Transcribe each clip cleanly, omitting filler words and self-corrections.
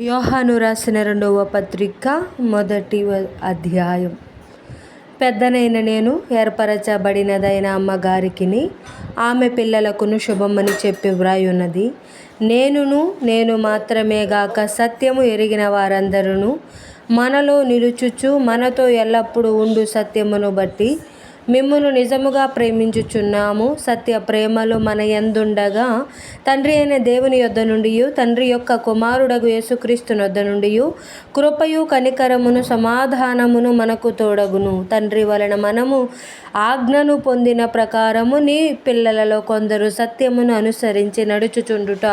యోహాను రాసిన 2వ పత్రిక 1వ అధ్యాయం. పెద్దనైన నేను ఏర్పరచబడినదైన అమ్మగారికిని ఆమె పిల్లలకును శుభమని చెప్పి వ్రాయున్నది. నేను మాత్రమే గాక సత్యము ఎరిగిన వారందరూ మనలో నిలుచుచు మనతో ఎల్లప్పుడూ ఉండు సత్యమును బట్టి మిమ్మును నిజముగా ప్రేమించుచున్నాము. సత్య ప్రేమలు మన యందుండగా తండ్రి అయిన దేవుని యొద్ద నుండి, తండ్రి యొక్క కుమారుడగు యేసుక్రీస్తు నొద్ద నుండి కృపయు కనికరమును సమాధానమును మనకు తోడగును. తండ్రి వలన మనము ఆజ్ఞను పొందిన ప్రకారము నీ పిల్లలలో కొందరు సత్యమును అనుసరించి నడుచుచుండుట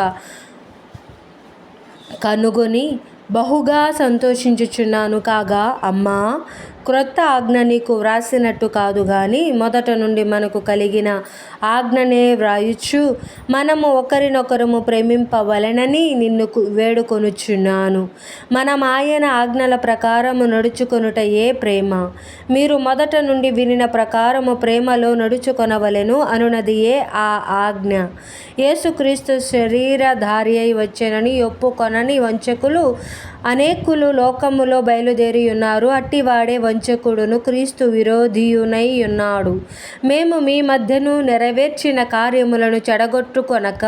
కనుగొని బహుగా సంతోషించుచున్నాను. కాగా అమ్మా, క్రొత్త ఆజ్ఞ నీకు వ్రాసినట్టు కాదు గాని మొదట నుండి మనకు కలిగిన ఆజ్ఞనే వ్రాయుచు మనము ఒకరినొకరము ప్రేమింపవలెనని నిన్ను వేడుకొనుచున్నాను. మనం ఆయన ఆజ్ఞల ప్రకారము నడుచుకొనుటయే ప్రేమ. మీరు మొదట నుండి వినిన ప్రకారము ప్రేమలో నడుచుకొనవలెను అనునదియే ఆ ఆజ్ఞ. యేసుక్రీస్తు శరీరధారి అయి వచ్చెనని ఒప్పుకొనని వంచకులు అనేకులు లోకములో బయలుదేరి ఉన్నారు. అట్టివాడే వంచకుడును క్రీస్తు విరోధియునై ఉన్నాడు. మేము మీ మధ్యను నెరవేర్చిన కార్యములను చెడగొట్టుకొనక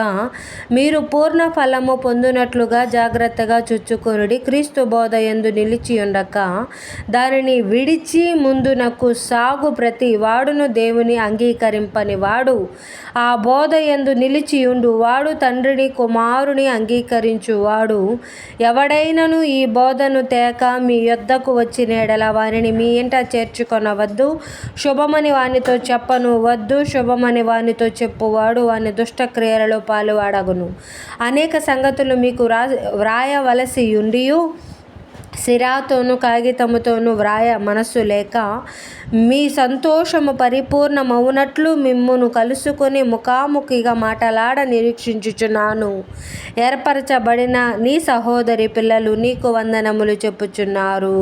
మీరు పూర్ణ ఫలము పొందునట్లుగా జాగ్రత్తగా చూచుకొనుడి. క్రీస్తు బోధ యందు నిలిచి ఉండక దానిని విడిచి ముందునకు సాగు ప్రతి వాడును దేవుని అంగీకరింపని వాడు. ఆ బోధ యందు నిలిచియుండు వాడు తండ్రిని కుమారుని అంగీకరించువాడు. ఎవడైనను ఈ బోధను తేక మీ యొద్దకు వచ్చిన ఎడల వారిని మీ ఇంట చేర్చుకొనవద్దు. శుభమని వానితో చెప్పను వద్దు. శుభమని వానితో చెప్పువాడు వాని దుష్టక్రియలలో పాలువాడగును. అనేక సంగతులు మీకు వ్రాయవలసి ఉండియు సిరాతోనూ కాగితముతోనూ వ్రాయ మనస్సు లేక మీ సంతోషము పరిపూర్ణమవునట్లు మిమ్మును కలుసుకొని ముఖాముఖిగా మాటలాడ నిరీక్షించుచున్నాను. ఏర్పరచబడిన నీ సహోదరి పిల్లలు నీకు వందనములు చెప్పుచున్నారు.